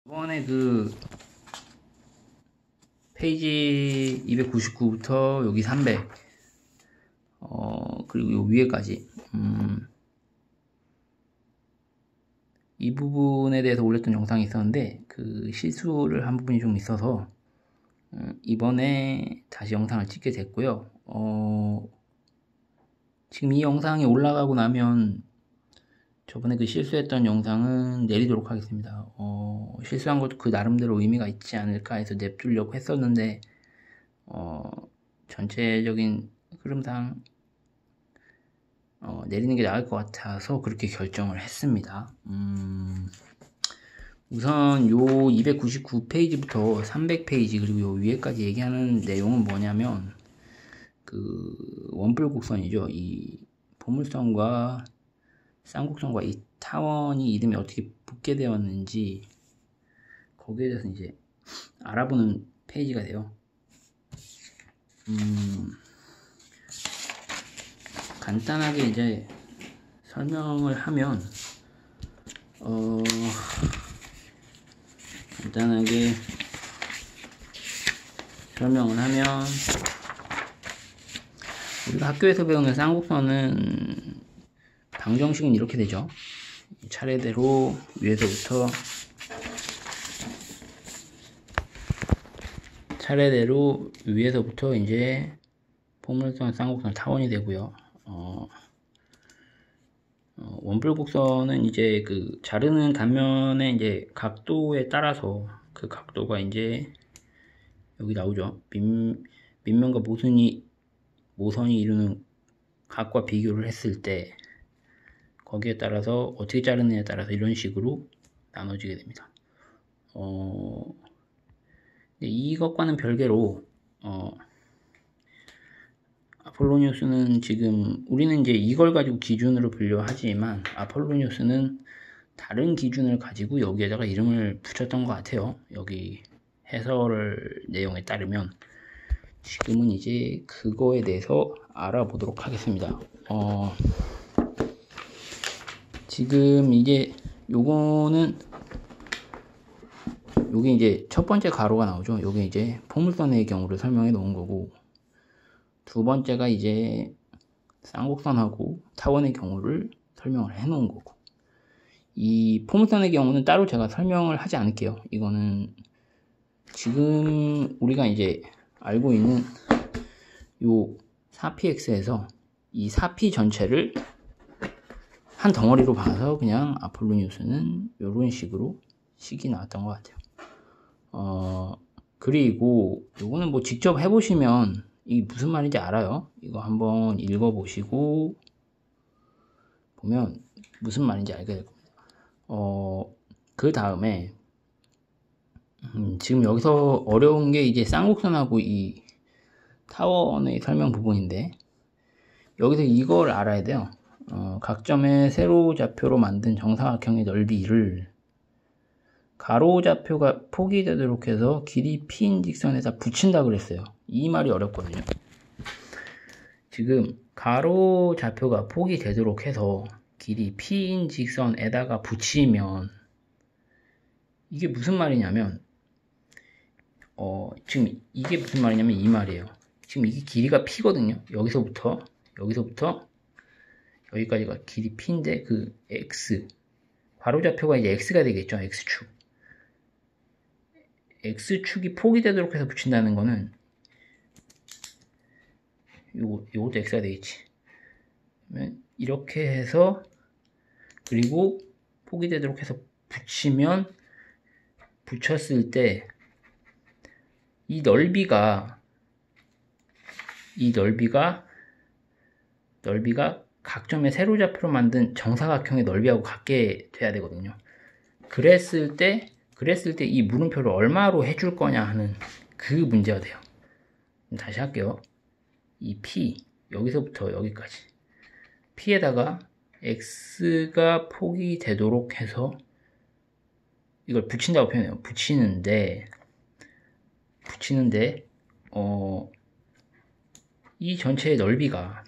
이번에 그 페이지 299부터 여기 300 그리고 요 위에까지 이 부분에 대해서 올렸던 영상이 있었는데 그 실수를 한 부분이 좀 있어서 이번에 다시 영상을 찍게 됐고요. 지금 이 영상이 올라가고 나면 저번에 그 실수했던 영상은 내리도록 하겠습니다. 실수한 것도 그 나름대로 의미가 있지 않을까 해서 냅두려고 했었는데 전체적인 흐름상 내리는 게 나을 것 같아서 그렇게 결정을 했습니다. 우선 요 299페이지부터 300페이지 그리고 요 위에까지 얘기하는 내용은 뭐냐면 그 원뿔곡선이죠. 이 포물선과 쌍곡선과 이 타원이 이름이 어떻게 붙게 되었는지 거기에 대해서 이제 알아보는 페이지가 돼요. 간단하게 이제 설명을 하면 우리가 학교에서 배우는 쌍곡선은 방정식은 이렇게 되죠. 차례대로 위에서부터 이제 포물선, 쌍곡선, 타원이 되고요. 원뿔곡선은 이제 그 자르는 단면의 이제 각도에 따라서 그 각도가 이제 여기 나오죠. 밑면과 모선이 이루는 각과 비교를 했을 때 거기에 따라서 어떻게 자르느냐에 따라서 이런 식으로 나눠지게 됩니다. 이것과는 별개로 아폴로니우스는 지금 우리는 이제 이걸 가지고 기준으로 분류하지만 아폴로니우스는 다른 기준을 가지고 여기에다가 이름을 붙였던 것 같아요. 여기 해설 내용에 따르면 지금은 이제 그거에 대해서 알아보도록 하겠습니다. 지금 이게 요게 이제 첫 번째 가로가 나오죠. 요게 이제 포물선의 경우를 설명해 놓은 거고 두 번째가 이제 쌍곡선하고 타원의 경우를 설명을 해 놓은 거고 이 포물선의 경우는 따로 제가 설명을 하지 않을게요. 이거는 지금 우리가 이제 알고 있는 요 4px에서 이 4p 전체를 한 덩어리로 봐서 그냥 아폴로니우스는 이런 식으로 식이 나왔던 것 같아요. 그리고 요거는 뭐 직접 해보시면 이게 무슨 말인지 알아요. 이거 한번 읽어보시고 보면 무슨 말인지 알게 될 겁니다. 그 다음에 지금 여기서 어려운 게 이제 쌍곡선하고 이 타원의 설명 부분인데 여기서 이걸 알아야 돼요. 각점의 세로좌표로 만든 정사각형의 넓이를 가로좌표가 포기되도록 해서 길이 p인 직선에다 붙인다 그랬어요. 이 말이 어렵거든요. 지금 가로좌표가 포기되도록 해서 길이 p인 직선에다가 붙이면 이게 무슨 말이냐면 지금 이게 무슨 말이냐면 이 말이에요. 지금 이게 길이가 p거든요. 여기서부터 여기까지가 길이 p인데 그 x 가로좌표가 이제 x가 되겠죠. x축이 포기되도록 해서 붙인다는 거는 요것도 x가 되겠지. 이렇게 해서 그리고 포기되도록 해서 붙였을 때 이 넓이가 각점의 세로좌표로 만든 정사각형의 넓이하고 같게 돼야 되거든요. 그랬을 때 이 물음표를 얼마로 해줄 거냐 하는 그 문제가 돼요. 다시 할게요. 이 p 여기서부터 여기까지 p에다가 x가 포기되도록 해서 이걸 붙인다고 표현해요. 붙이는데 이 전체의 넓이가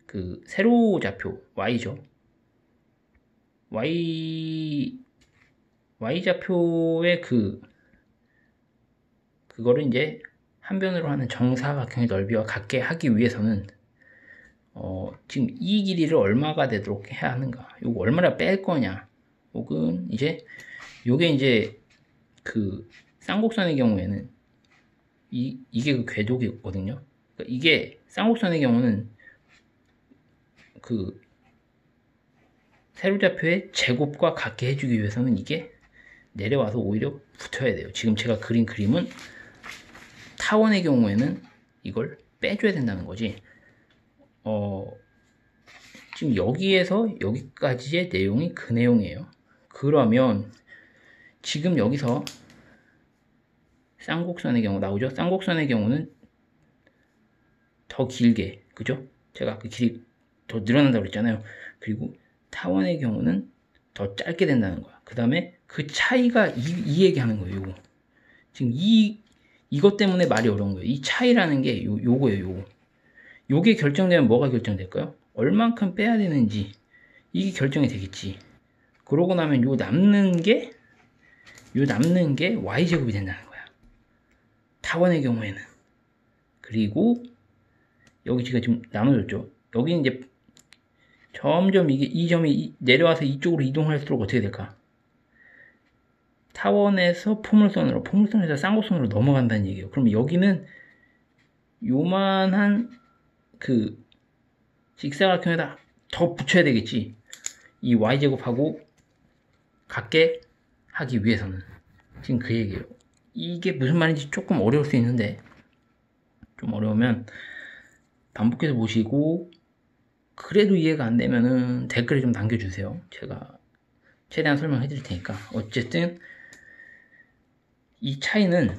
그 세로좌표 y죠. y좌표의 그거를 이제 한 변으로 하는 정사각형의 넓이와 같게 하기 위해서는 지금 이 길이를 얼마가 되도록 해야 하는가, 요거 얼마나 뺄 거냐, 혹은 이제 요게 이제 그 쌍곡선의 경우에는 이게 그 궤도거든요. 그러니까 이게 쌍곡선의 경우는 그 세로좌표의 제곱과 같게 해주기 위해서는 이게 내려와서 오히려 붙어야 돼요. 지금 제가 그린 그림은 타원의 경우에는 이걸 빼줘야 된다는 거지. 지금 여기에서 여기까지의 내용이 그 내용이에요. 그러면 지금 여기서 쌍곡선의 경우 나오죠? 쌍곡선의 경우는 더 길게, 그죠? 제가 그 길이 더 늘어난다고 그랬잖아요. 그리고 타원의 경우는 더 짧게 된다는 거야. 그 다음에 그 차이가 이 얘기하는 거예요. 요거. 지금 이것 때문에 말이 어려운 거예요. 이 차이라는 게 요거예요. 요거. 요게 결정되면 뭐가 결정될까요? 얼만큼 빼야 되는지 이게 결정이 되겠지. 그러고 나면 요 남는 게 y제곱이 된다는 거야. 타원의 경우에는. 그리고 여기 지금 나눠졌죠. 여기 이제 점점 이 점이 내려와서 이쪽으로 이동할수록 어떻게 될까? 타원에서 포물선에서 쌍곡선으로 넘어간다는 얘기예요. 그러면 여기는 요만한 그 직사각형에다 더 붙여야 되겠지. 이 y제곱하고 같게 하기 위해서는. 지금 그 얘기예요. 이게 무슨 말인지 조금 어려울 수 있는데, 좀 어려우면 반복해서 보시고, 그래도 이해가 안 되면은 댓글에 좀 남겨주세요. 제가 최대한 설명해 드릴 테니까. 어쨌든 이 차이는,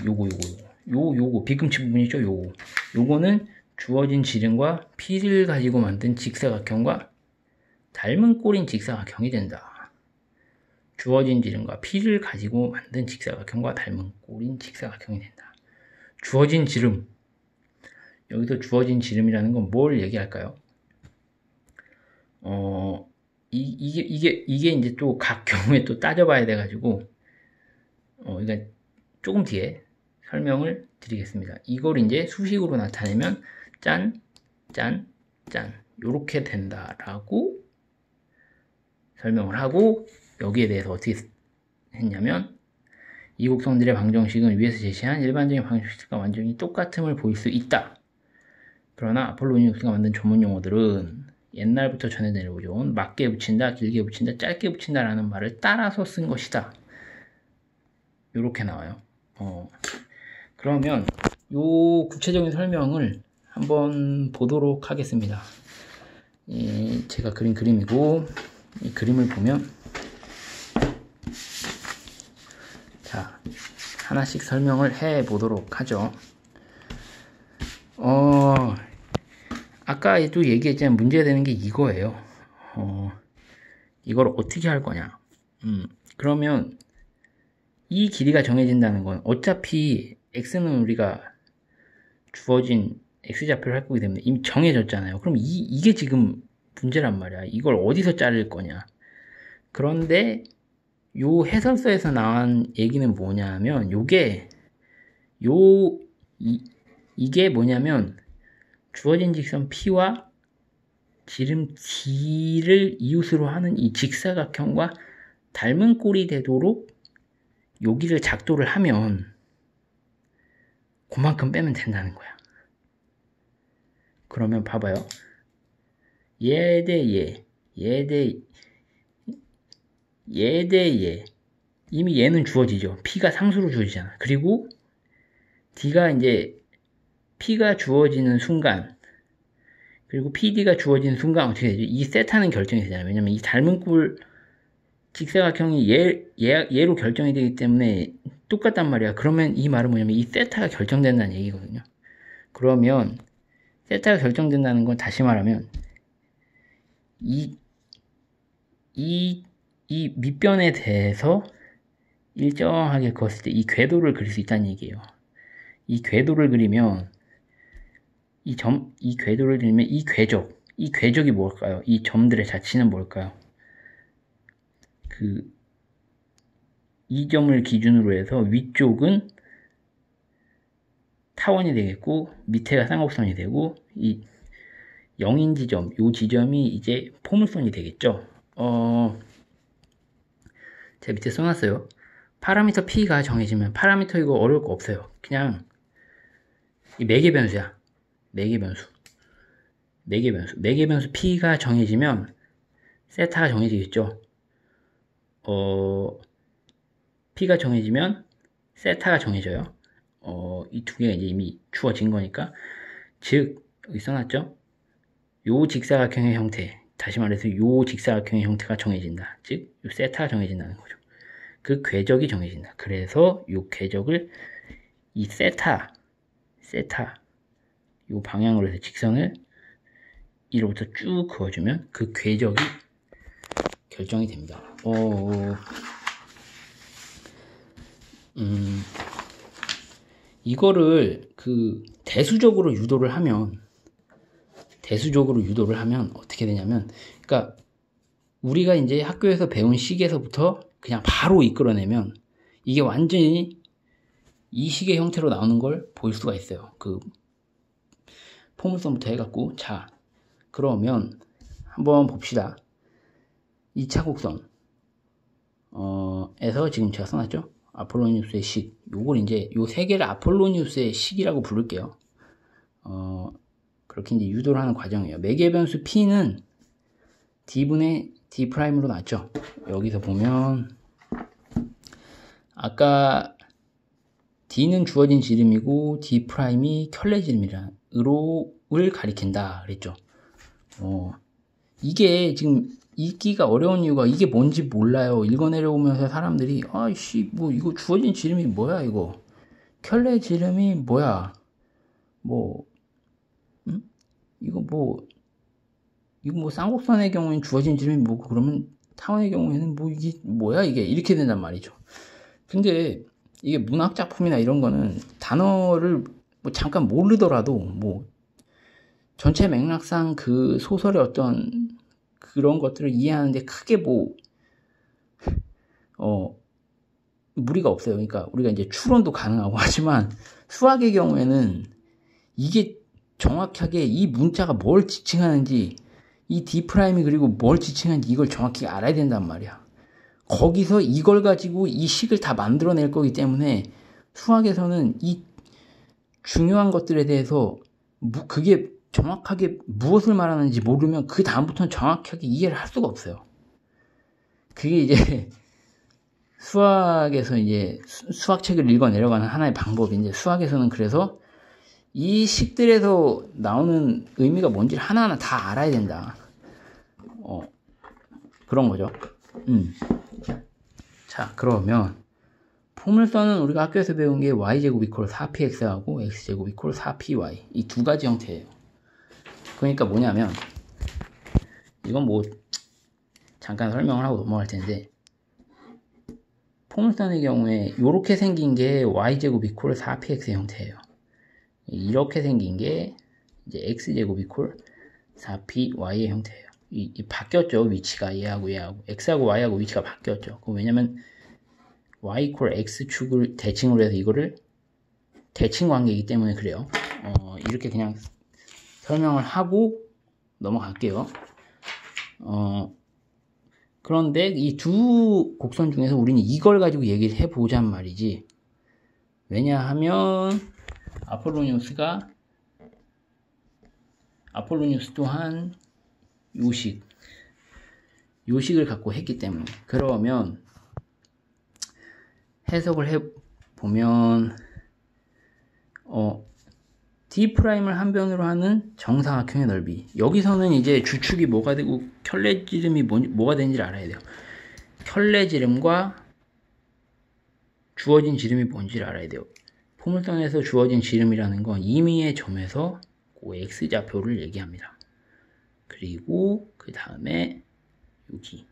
요거 비금치 부분이죠. 요거는 주어진 지름과 피를 가지고 만든 직사각형과 닮은 꼴인 직사각형이 된다. 주어진 지름과 피를 가지고 만든 직사각형과 닮은 꼴인 직사각형이 된다. 주어진 지름. 여기서 주어진 지름이라는 건 뭘 얘기할까요? 이게 이제 또 각 경우에 또 따져봐야 돼가지고, 그러니까 조금 뒤에 설명을 드리겠습니다. 이걸 이제 수식으로 나타내면 짠, 짠, 짠 요렇게 된다라고 설명을 하고, 여기에 대해서 어떻게 했냐면, 이 곡선들의 방정식은 위에서 제시한 일반적인 방정식과 완전히 똑같음을 보일 수 있다. 그러나 아폴로니우스가 만든 전문 용어들은 옛날부터 전해 내려오죠. 맞게 붙인다, 길게 붙인다, 짧게 붙인다 라는 말을 따라서 쓴 것이다. 요렇게 나와요. 그러면 요 구체적인 설명을 한번 보도록 하겠습니다. 제가 그린 그림이고, 이 그림을 보면, 자, 하나씩 설명을 해 보도록 하죠. 아까도 얘기했지만 문제가 되는 게 이거예요. 이걸 어떻게 할 거냐. 그러면 이 길이가 정해진다는 건 어차피 x는 우리가 주어진 x좌표를 할 거기 때문에 이미 정해졌잖아요. 그럼 이게 지금 문제란 말이야. 이걸 어디서 자를 거냐. 그런데 요 해설서에서 나온 얘기는 뭐냐면, 이게 뭐냐면, 주어진 직선 P와 지름 D를 이웃으로 하는 이 직사각형과 닮은 꼴이 되도록 여기를 작도를 하면 그만큼 빼면 된다는 거야. 그러면 봐봐요. 얘 대 얘. 이미 얘는 주어지죠. P가 상수로 주어지잖아. 그리고 D가 이제 P가 주어지는 순간, 그리고 PD가 주어지는 순간 어떻게 되죠? 이 세타는 결정이 되잖아요. 왜냐면 이 닮은 꼴 직사각형이 얘로 결정이 되기 때문에 똑같단 말이야. 그러면 이 말은 뭐냐면 이 세타가 결정된다는 얘기거든요. 그러면 세타가 결정된다는 건 다시 말하면 이 밑변에 대해서 일정하게 그었을 때 이 궤도를 그릴 수 있다는 얘기예요. 이 궤도를 그리면 이 궤도를 그리면 이 궤적이 뭘까요? 이 점들의 자치는 뭘까요? 이 점을 기준으로 해서 위쪽은 타원이 되겠고 밑에가 쌍곡선이 되고 이 0인 지점, 이 지점이 이제 포물선이 되겠죠. 제가 밑에 써놨어요. 파라미터 P가 정해지면, 파라미터 이거 어려울 거 없어요. 그냥 이 매개 변수야. 매개 변수 P가 정해지면 세타가 정해지겠죠. P가 정해지면 세타가 정해져요. 이 두 개가 이제 이미 주어진 거니까, 즉 여기 써놨죠. 요 직사각형의 형태, 다시 말해서 요 직사각형의 형태가 정해진다. 즉 요 세타가 정해진다는 거죠. 그 궤적이 정해진다. 그래서 요 궤적을 이 세타 요 방향으로 해서 직선을 이로부터 쭉 그어주면 그 궤적이 결정이 됩니다. 이거를 대수적으로 유도를 하면 어떻게 되냐면, 그러니까 우리가 이제 학교에서 배운 식에서부터 그냥 바로 이끌어내면 이게 완전히 이 식의 형태로 나오는 걸 볼 수가 있어요. 포물선부터 해갖고. 자, 그러면 한번 봅시다. 2차 곡선 에서 지금 제가 써놨죠. 아폴로니우스의 식, 요걸 이제 요 세 개를 아폴로니우스의 식이라고 부를게요. 그렇게 이제 유도를 하는 과정이에요. 매개 변수 P는 D분의 D'로 났죠. 여기서 보면 아까 D는 주어진 지름이고 D'이 켤레 지름을 가리킨다 그랬죠. 이게 지금 읽기가 어려운 이유가 이게 뭔지 몰라요. 읽어내려오면서 사람들이 아이씨 뭐 이거 주어진 지름이 뭐야, 이거 켤레 지름이 뭐야, 이거 뭐 쌍곡선의 경우에는 주어진 지름이 뭐고, 그러면 타원의 경우에는 뭐 이게 뭐야 이게, 이렇게 된단 말이죠. 근데 이게 문학 작품이나 이런 거는 단어를 뭐 잠깐 모르더라도 뭐 전체 맥락상 그 소설의 어떤 그런 것들을 이해하는데 크게 무리가 없어요. 그러니까 우리가 이제 추론도 가능하고 하지만 수학의 경우에는 이게 정확하게 이 문자가 뭘 지칭하는지, 이 D'이 그리고 뭘 지칭하는지 이걸 정확히 알아야 된단 말이야. 거기서 이걸 가지고 이 식을 다 만들어낼 거기 때문에 수학에서는 이 중요한 것들에 대해서 그게 정확하게 무엇을 말하는지 모르면 그 다음부터는 정확하게 이해를 할 수가 없어요. 그게 이제 수학에서 이제 수학책을 읽어 내려가는 하나의 방법인데, 수학에서는 그래서 이 식들에서 나오는 의미가 뭔지를 하나하나 다 알아야 된다. 그런 거죠. 자, 그러면 포물선은 우리가 학교에서 배운 게 y제곱 이퀄 4px하고 x제곱 이퀄 4py, 이 두 가지 형태예요. 그러니까 뭐냐면, 이건 뭐 잠깐 설명을 하고 넘어갈 텐데, 포물선의 경우에 이렇게 생긴 게 y제곱 이퀄 4px의 형태예요. 이렇게 생긴 게 이제 x제곱 이퀄 4py의 형태예요. 이 바뀌었죠, 위치가. 얘하고 x하고 y하고 위치가 바뀌었죠. 왜냐면 y 이퀄 x축을 대칭으로 해서 이거를 대칭 관계이기 때문에 그래요. 이렇게 그냥 설명을 하고 넘어갈게요. 그런데 이 두 곡선 중에서 우리는 이걸 가지고 얘기를 해보잔 말이지. 왜냐하면 아폴로니우스 또한 요식을 갖고 했기 때문에. 그러면 해석을 해보면 D'를 한 변으로 하는 정사각형의 넓이, 여기서는 이제 주축이 뭐가 되고 켤레 지름이 뭐가 되는지를 알아야 돼요. 켤레 지름과 주어진 지름이 뭔지를 알아야 돼요. 포물선에서 주어진 지름이라는 건 임의의 점에서 그 x좌표를 얘기합니다. 그리고 그 다음에 여기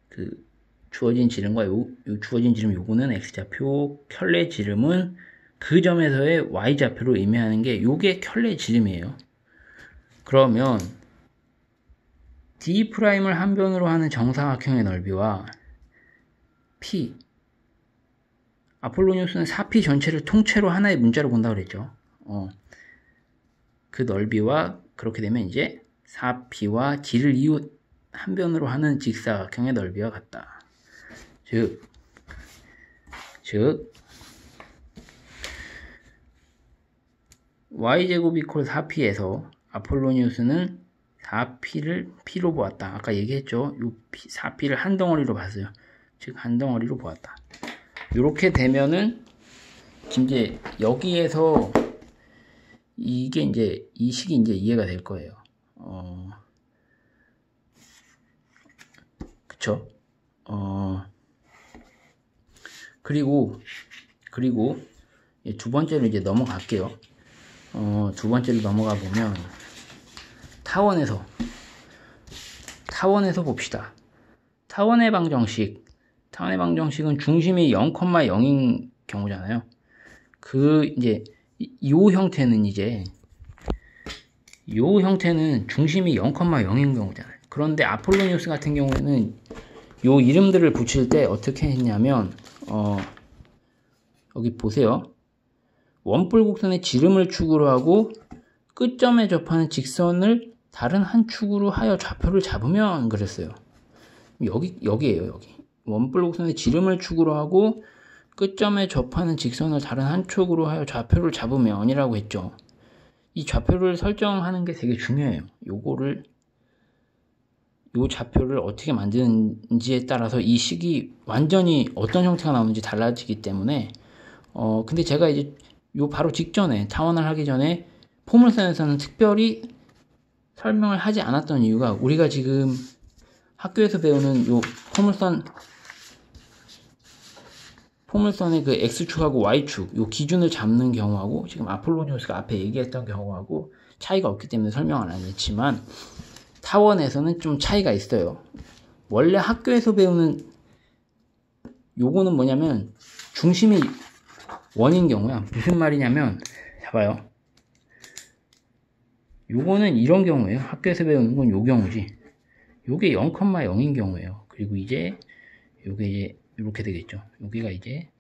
그 주어진 지름과 요 주어진 지름 요거는 x좌표, 켤레 지름은 그 점에서의 y좌표로 의미하는 게 요게 켤레 지름이에요. 그러면 D'를 한 변으로 하는 정사각형의 넓이와 P, 아폴로니우스는 4P 전체를 통째로 하나의 문자로 본다고 그랬죠. 그 넓이와 그렇게 되면 이제 4P와 D를 이웃 한 변으로 하는 직사각형의 넓이와 같다. 즉 y제곱 이퀄 4P에서 아폴로니우스는 4P를 P로 보았다. 아까 얘기했죠. 이 4P를 한 덩어리로 봤어요. 즉 한 덩어리로 보았다. 이렇게 되면은 이제 여기에서 이게 이제 이 식이 이제 이해가 될 거예요. 그쵸? 그리고 두 번째로 이제 넘어갈게요. 두 번째로 넘어가 보면 타원에서 봅시다. 타원의 방정식은 중심이 0,0인 경우잖아요. 이제 요 형태는 중심이 0,0인 경우잖아요. 그런데 아폴로니우스 같은 경우에는 요 이름들을 붙일 때 어떻게 했냐면 여기 보세요. 원뿔곡선의 지름을 축으로 하고 끝점에 접하는 직선을 다른 한 축으로 하여 좌표를 잡으면 그랬어요. 여기에요. 여기 원뿔곡선의 지름을 축으로 하고 끝점에 접하는 직선을 다른 한 축으로 하여 좌표를 잡으면이라고 했죠. 이 좌표를 설정하는 게 되게 중요해요. 요 좌표를 어떻게 만드는지에 따라서 이 식이 완전히 어떤 형태가 나오는지 달라지기 때문에 근데 제가 이제 요 바로 직전에 타원을 하기 전에 포물선에서는 특별히 설명을 하지 않았던 이유가 우리가 지금 학교에서 배우는 요 포물선의 그 X축하고 Y축 요 기준을 잡는 경우하고 지금 아폴로니우스가 앞에 얘기했던 경우하고 차이가 없기 때문에 설명을 안 했지만 타원에서는 좀 차이가 있어요. 원래 학교에서 배우는 요거는 뭐냐면 중심이 원인 경우야. 무슨 말이냐면 봐봐요. 요거는 이런 경우예요. 학교에서 배우는 건 요 경우지. 요게 0,0인 경우예요. 그리고 이제 요게 이제 이렇게 되겠죠. 여기가 이제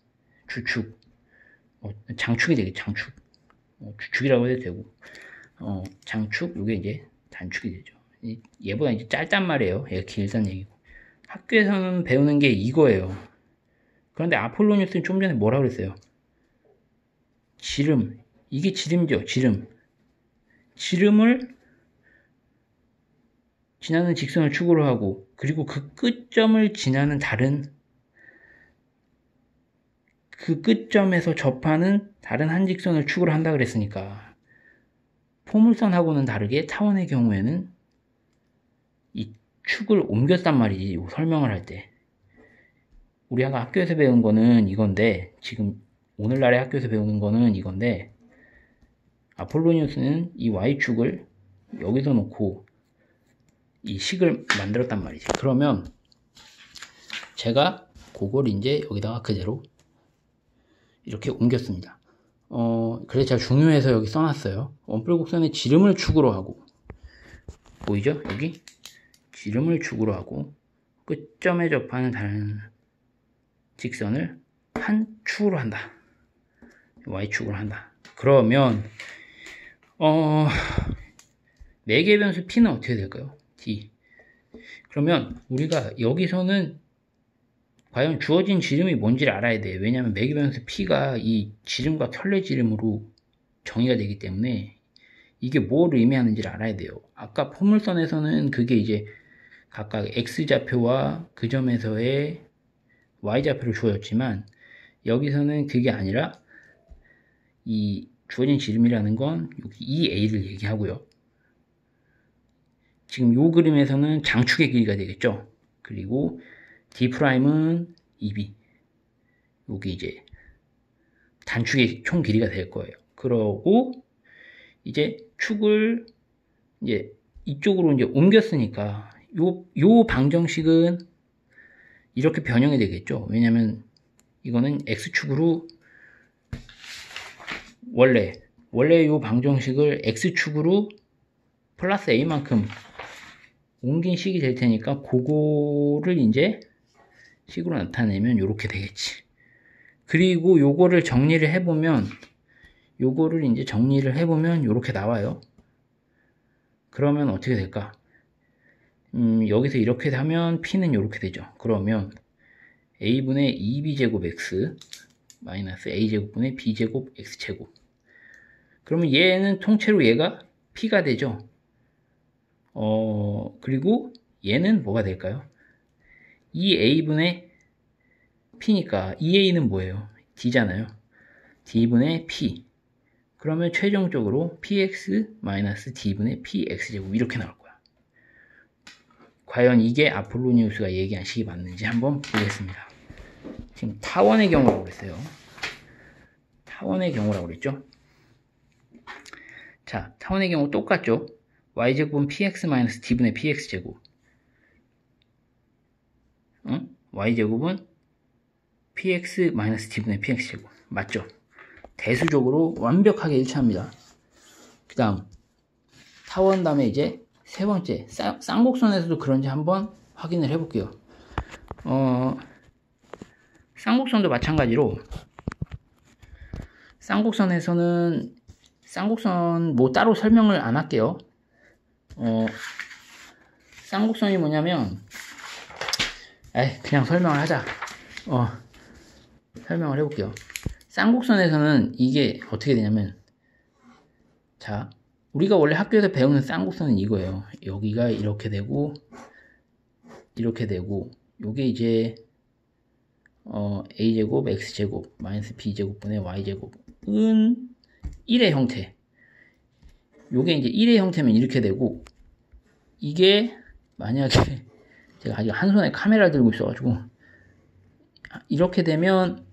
주축, 장축이 되겠죠. 장축, 주축이라고 해도 되고, 장축, 요게 이제 단축이 되죠. 얘보다 이제 짧단 말이에요. 얘가 길다는 얘기고. 학교에서는 배우는 게 이거예요. 그런데 아폴로니우스는 좀 전에 뭐라고 그랬어요? 지름, 이게 지름이죠. 지름을 지나는 직선을 축으로 하고 그리고 그 끝점을 지나는 그 끝점에서 접하는 다른 한 직선을 축으로 한다 그랬으니까 포물선하고는 다르게 타원의 경우에는 이 축을 옮겼단 말이지. 설명을 할 때 우리 아까 학교에서 배운 거는 이건데 지금 오늘날의 학교에서 배우는 거는 이건데 아폴로니우스는 이 Y축을 여기서 놓고 이 식을 만들었단 말이지. 그러면 제가 그걸 이제 여기다가 그대로 이렇게 옮겼습니다. 그래서 제가 중요해서 여기 써놨어요. 원뿔곡선의 지름을 축으로 하고 보이죠? 여기 지름을 축으로 하고 끝점에 접하는 다른 직선을 한 축으로 한다. Y축으로 한다. 그러면 매개 변수 P는 어떻게 될까요? D. 그러면 우리가 여기서는 과연 주어진 지름이 뭔지를 알아야 돼요. 왜냐하면 매개 변수 P가 이 지름과 켤레 지름으로 정의가 되기 때문에 이게 뭘 의미하는지를 알아야 돼요. 아까 포물선에서는 그게 이제 각각 X좌표와 그 점에서의 Y좌표를 주어졌지만 여기서는 그게 아니라 이 주어진 지름이라는 건 여기 EA를 얘기하고요. 지금 요 그림에서는 장축의 길이가 되겠죠. 그리고 D'은 2B. 여기 이제 단축의 총 길이가 될 거예요. 그러고 이제 축을 이제 이쪽으로 이제 옮겼으니까 요 방정식은 이렇게 변형이 되겠죠. 왜냐면 이거는 X축으로 원래 요 방정식을 X축으로 플러스 A만큼 옮긴 식이 될 테니까 그거를 이제 식으로 나타내면 이렇게 되겠지. 그리고 요거를 정리를 해보면 이렇게 나와요. 그러면 어떻게 될까? 여기서 이렇게 하면 P는 이렇게 되죠. 그러면 A분의 2B제곱 X 마이너스 A제곱분의 B제곱 X제곱. 그러면 얘는 통째로 얘가 P가 되죠. 그리고 얘는 뭐가 될까요? 2A분의 P니까 2A는 뭐예요? D잖아요. D분의 P. 그러면 최종적으로 PX 마이너스 D분의 PX제곱 이렇게 나올 거야. 과연 이게 아폴로니우스가 얘기한 식이 맞는지 한번 보겠습니다. 지금 타원의 경우라고 그랬어요. 타원의 경우라고 그랬죠. 자, 타원의 경우 똑같죠. y제곱은 px 마이너스 d분의 px제곱. y제곱은 px 마이너스 d분의 px제곱. 맞죠? 대수적으로 완벽하게 일치합니다. 그 다음 타원 다음에 이제 세 번째 쌍곡선에서도 그런지 한번 확인을 해볼게요. 쌍곡선도 마찬가지로 쌍곡선에서는 쌍곡선 뭐 따로 설명을 안 할게요. 쌍곡선이 뭐냐면 그냥 설명을 하자. 설명을 해볼게요. 쌍곡선에서는 이게 어떻게 되냐면, 자, 우리가 원래 학교에서 배우는 쌍곡선은 이거예요. 여기가 이렇게 되고 요게 이제 a제곱 x제곱 마이너스 b제곱분의 y제곱은 1의 형태. 요게 이제 1의 형태면 이렇게 되고, 이게 만약에 제가 아직 한 손에 카메라 들고 있어가지고 이렇게 되면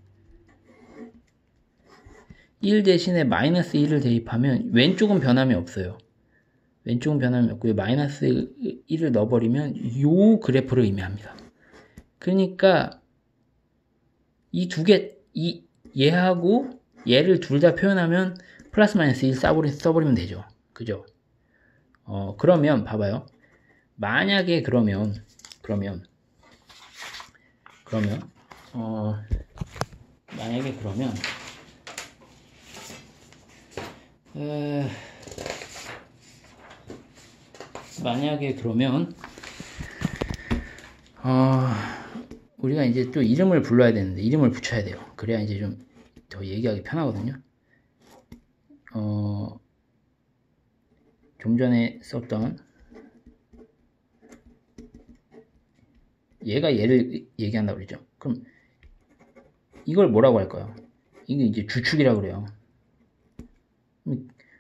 1 대신에 마이너스 1을 대입하면 왼쪽은 변함이 없어요. 왼쪽은 변함이 없고요. 마이너스 1을 넣어버리면 요 그래프를 의미합니다. 그러니까 이 두 개, 얘하고 얘를 둘 다 표현하면 플러스 마이너스 1 써버리면 되죠. 그죠? 그러면 봐봐요. 만약에 그러면 우리가 이제 또 이름을 불러야 되는데 이름을 붙여야 돼요. 그래야 이제 좀 더 얘기하기 편하거든요. 좀 전에 썼던 얘가 얘를 얘기한다고 그러죠. 그럼 이걸 뭐라고 할까요? 이게 이제 주축이라고 그래요.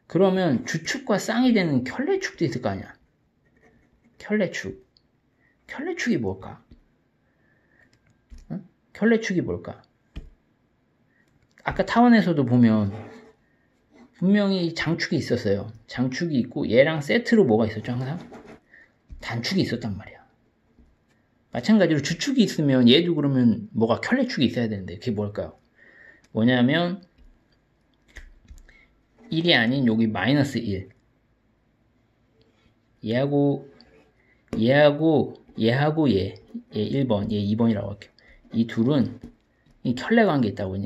그러면 주축과 쌍이 되는 켤레축도 있을 거 아니야. 켤레축이 뭘까? 켤레축이 뭘까? 아까 타원에서도 보면 분명히 장축이 있었어요. 장축이 있고 얘랑 세트로 뭐가 있었죠? 항상 단축이 있었단 말이야. 마찬가지로 주축이 있으면 얘도 그러면 뭐가 켤레축이 있어야 되는데 그게 뭘까요? 뭐냐면 1이 아닌 여기 마이너스 1. 얘하고 얘 1번, 얘 2번이라고 할게요. 이 둘은 이 켤레 관계 있다고.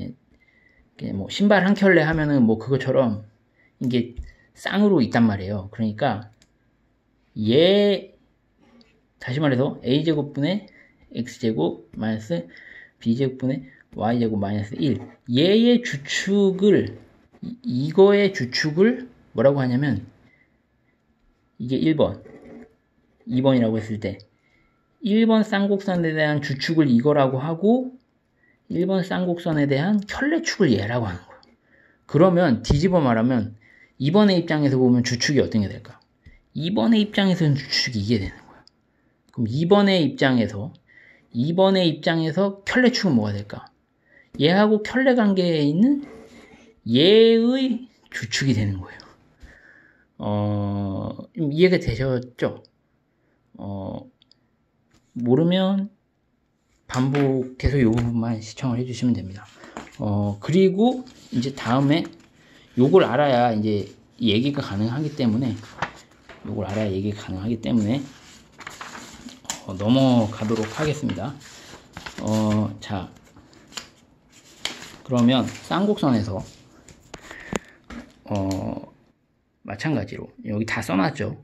뭐 신발 한 켤레 하면은 뭐 그것처럼 이게 쌍으로 있단 말이에요. 그러니까 얘 다시 말해서 a제곱분의 x제곱 마이너스 b제곱분의 y제곱 마이너스 1. 얘의 주축을 이거의 주축을 뭐라고 하냐면 이게 1번 2번이라고 했을 때 1번 쌍곡선에 대한 주축을 이거라고 하고 1번 쌍곡선에 대한 켤레축을 얘라고 하는 거예요. 그러면 뒤집어 말하면 2번의 입장에서 보면 주축이 어떤 게 될까? 2번의 입장에서는 주축이 이게 되는 거야. 그럼 2번의 입장에서 켤레축은 뭐가 될까? 얘하고 켤레 관계에 있는 얘의 주축이 되는 거예요. 이해가 되셨죠? 모르면 반복해서 이 부분만 시청을 해주시면 됩니다. 그리고 이제 다음에 요걸 알아야 이제 얘기가 가능하기 때문에 넘어가도록 하겠습니다. 자, 그러면 쌍곡선에서 마찬가지로 여기 다 써놨죠.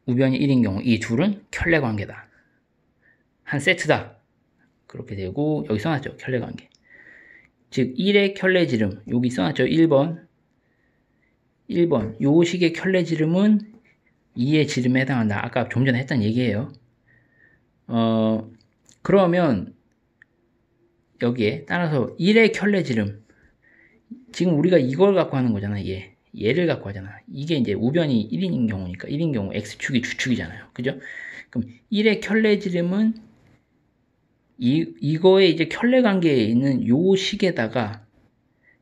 우변이 1인 경우 이 둘은 켤레관계다. 한 세트다. 그렇게 되고 여기 써놨죠. 켤레관계. 즉 1의 켤레지름 여기 써놨죠. 1번 요 식의 켤레지름은 2의 지름에 해당한다. 아까 좀 전에 했던 얘기예요. 그러면 여기에 따라서 1의 켤레지름 지금 우리가 이걸 갖고 하는 거잖아. 얘를 갖고 하잖아. 이게 이제 우변이 1인인 경우니까 1인 경우 x축이 주축이잖아요. 그죠? 그럼 1의 켤레지름은 이거에 이제 켤레 관계에 있는 요 식에다가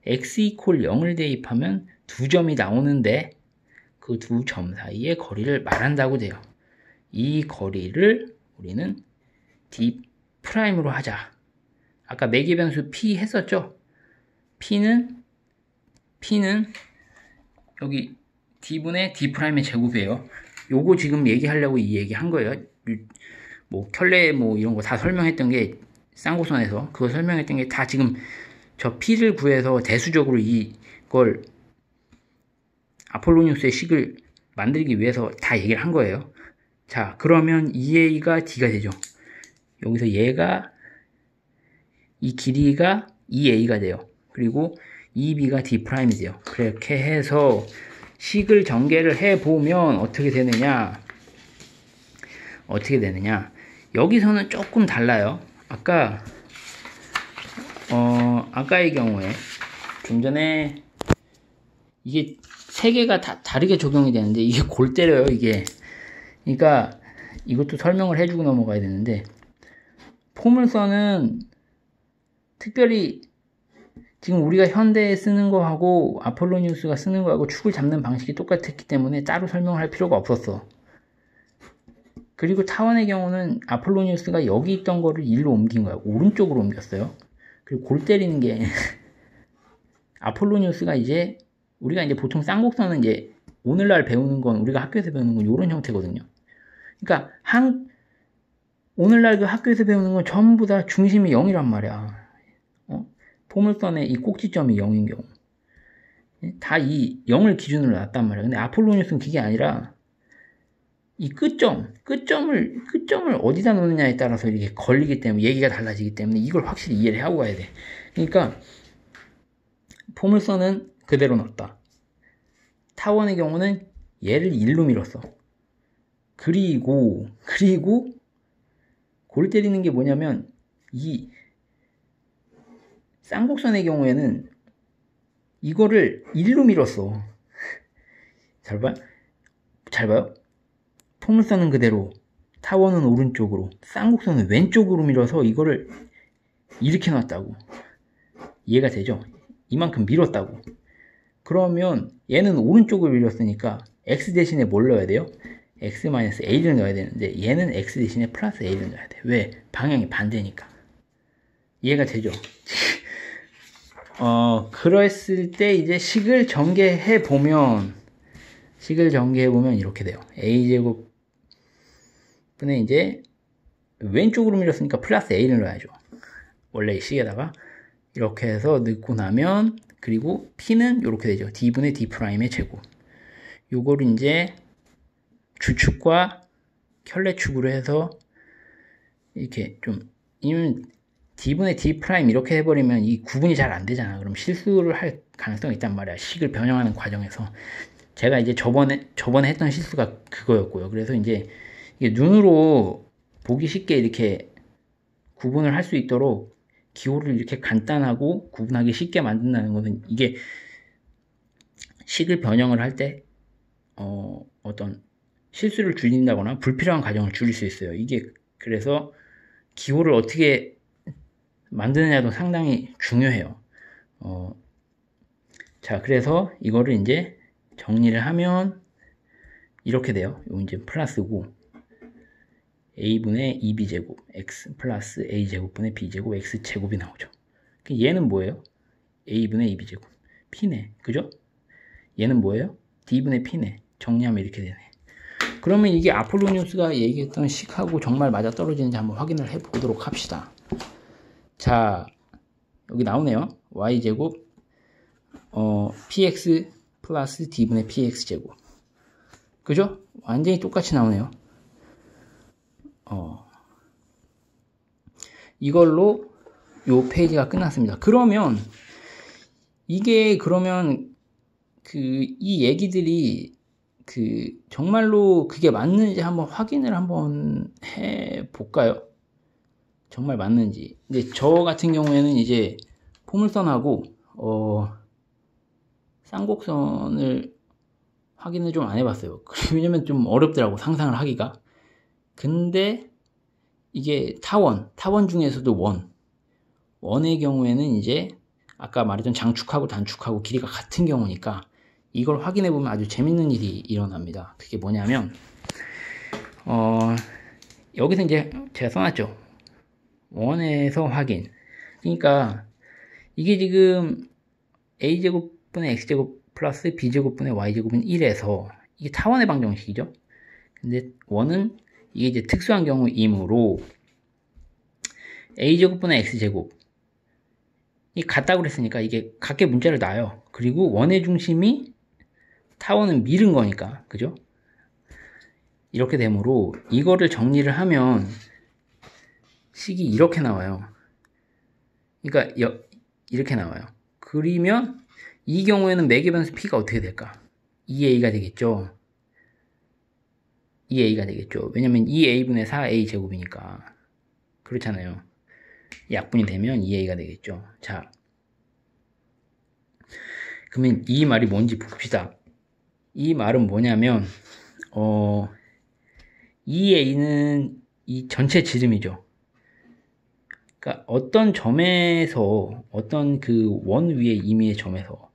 x 이퀄 0을 대입하면 두 점이 나오는데 그 두 점 사이의 거리를 말한다고 돼요. 이 거리를 우리는 D'으로 하자. 아까 매개 변수 P 했었죠? P는 여기 D분의 D'의 제곱이에요. 요거 지금 얘기하려고 이 얘기 한 거예요. 뭐 켤레 뭐 이런 거 다 설명했던 게 쌍곡선에서 그거 설명했던 게 다 지금 저 P를 구해서 대수적으로 이걸 아폴로니우스의 식을 만들기 위해서 다 얘기를 한 거예요. 자, 그러면 2a가 d가 되죠. 여기서 얘가 이 길이가 2a가 돼요. 그리고 2b가 d'이 돼요. 그렇게 해서 식을 전개를 해보면 어떻게 되느냐. 여기서는 조금 달라요. 아까의 경우에 좀 전에 이게 세 개가 다 다르게 적용이 되는데 이게 골 때려요. 이게 그러니까 이것도 설명을 해주고 넘어가야 되는데 포물선은 특별히 지금 우리가 현대에 쓰는 거하고 아폴로니우스가 쓰는 거하고 축을 잡는 방식이 똑같았기 때문에 따로 설명을 할 필요가 없었어. 그리고 타원의 경우는 아폴로니우스가 여기 있던 거를 일로 옮긴 거야. 오른쪽으로 옮겼어요. 그리고 골 때리는 게 아폴로니우스가 우리가 이제 보통 쌍곡선은 이제 오늘날 배우는 건 우리가 학교에서 배우는 건 이런 형태거든요. 그러니까 오늘날 그 학교에서 배우는 건 전부 다 중심이 0이란 말이야. 포물선의 이 꼭지점이 0인 경우 다 이 0을 기준으로 놨단 말이야. 근데 아폴로니우스는 그게 아니라 이 끝점을 어디다 놓느냐에 따라서 이렇게 걸리기 때문에 얘기가 달라지기 때문에 이걸 확실히 이해를 하고 가야 돼. 그러니까 포물선은 그대로 놨다. 타원의 경우는 얘를 1로 밀었어. 그리고 골 때리는 게 뭐냐면 이 쌍곡선의 경우에는 이거를 1로 밀었어. 잘 봐요. 포물선은 그대로, 타원은 오른쪽으로, 쌍곡선은 왼쪽으로 밀어서 이거를 이렇게 놨다고. 이해가 되죠? 이만큼 밀었다고. 그러면 얘는 오른쪽으로 밀었으니까 x 대신에 뭘 넣어야 돼요? x-a를 넣어야 되는데 얘는 x 대신에 플러스 a를 넣어야 돼. 왜? 방향이 반대니까. 이해가 되죠? 그랬을 때 이제 식을 전개해 보면 이렇게 돼요. a제곱 분의 이제 왼쪽으로 밀었으니까 플러스 a를 넣어야죠. 원래 이 식에다가 이렇게 해서 넣고 나면 그리고 p는 이렇게 되죠. d분의 d'의 제곱. 요거를 이제 주축과 켤레축으로 해서 이렇게 좀 d분의 d' 이렇게 해버리면 이 구분이 잘 안 되잖아. 그럼 실수를 할 가능성이 있단 말이야. 식을 변형하는 과정에서. 제가 이제 저번에 했던 실수가 그거였고요. 그래서 이제 이게 눈으로 보기 쉽게 이렇게 구분을 할 수 있도록 기호를 이렇게 간단하고 구분하기 쉽게 만든다는 것은 이게 식을 변형을 할 때 어떤 실수를 줄인다거나 불필요한 과정을 줄일 수 있어요. 이게 그래서 기호를 어떻게 만드느냐도 상당히 중요해요. 자, 그래서 이거를 이제 정리를 하면 이렇게 돼요. 이거 이제 플러스고 a분의 2b제곱 x 플러스 a제곱분의 b제곱 x제곱이 나오죠. 얘는 뭐예요? a분의 2b제곱 p네. 그죠? 얘는 뭐예요? d분의 p네. 정리하면 이렇게 되네. 그럼 그러면 이게 아폴로니우스가 얘기했던 식하고 정말 맞아떨어지는지 한번 확인을 해보도록 합시다. 자, 여기 나오네요. y제곱 px 플러스 d분의 px제곱. 그죠? 완전히 똑같이 나오네요. 이걸로 요 페이지가 끝났습니다. 그러면 이게 그러면 이 얘기들이 정말로 그게 맞는지 한번 확인을 한번 해 볼까요? 정말 맞는지. 근데 저 같은 경우에는 이제 포물선하고 쌍곡선을 확인을 좀 안 해봤어요. 왜냐면 좀 어렵더라고, 상상을 하기가. 근데 이게 타원 중에서도 원의 경우에는 이제 아까 말했던 장축하고 단축하고 길이가 같은 경우니까 이걸 확인해 보면 아주 재밌는 일이 일어납니다. 그게 뭐냐면 여기서 이제 제가 써놨죠. 원에서 확인. 그러니까 이게 지금 a제곱분의 x제곱 플러스 b제곱분의 y제곱은 1에서 이게 타원의 방정식이죠. 근데 원은 이게 이제 특수한 경우이므로 a제곱분의 x제곱 이 같다고 그랬으니까 이게 같게 문자를 놔요. 그리고 원의 중심이 타원은 밀은 거니까, 그죠? 이렇게 되므로 이거를 정리를 하면 식이 이렇게 나와요. 그러니까 이렇게 나와요. 그리면 이 경우에는 매개 변수 p가 어떻게 될까? 2a가 되겠죠. 2a가 되겠죠. 왜냐면 2a분의 4a 제곱이니까. 그렇잖아요. 약분이 되면 2a가 되겠죠. 자, 그러면 이 말이 뭔지 봅시다. 이 말은 뭐냐면 2a는 이 전체 지름이죠. 그러니까 어떤 점에서, 어떤 그 원 위에 임의의 점에서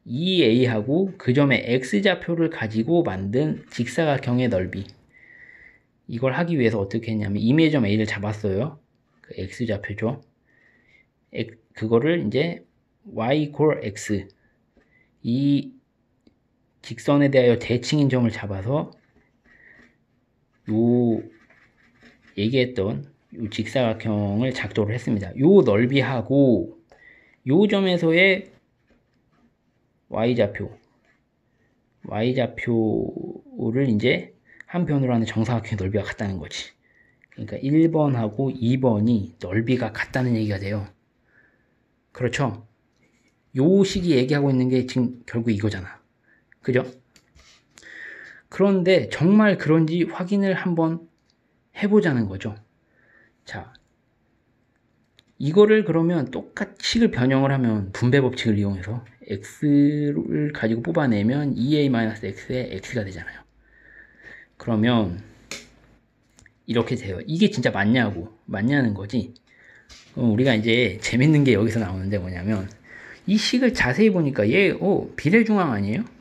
2a하고 그 점의 x좌표를 가지고 만든 직사각형의 넓이, 이걸 하기 위해서 어떻게 했냐면 임의의 점 a를 잡았어요. 그 x좌표죠. 그거를 이제 y = x, 이 직선에 대하여 대칭인 점을 잡아서 요 얘기했던 요 직사각형을 작도를 했습니다. 요 넓이하고 요 점에서의 y좌표를 이제 한 변으로 하는 정사각형의 넓이가 같다는 거지. 그러니까 1번하고 2번이 넓이가 같다는 얘기가 돼요. 그렇죠? 요 식이 얘기하고 있는 게 지금 결국 이거잖아. 그죠? 그런데 정말 그런지 확인을 한번 해보자는 거죠. 자, 이거를 그러면 똑같이 식을 변형을 하면 분배 법칙을 이용해서 x를 가지고 뽑아내면 2a-x의 x가 되잖아요. 그러면 이렇게 돼요. 이게 진짜 맞냐는 거지. 우리가 이제 재밌는 게 여기서 나오는데 뭐냐면 이 식을 자세히 보니까 얘 비례중앙 아니에요?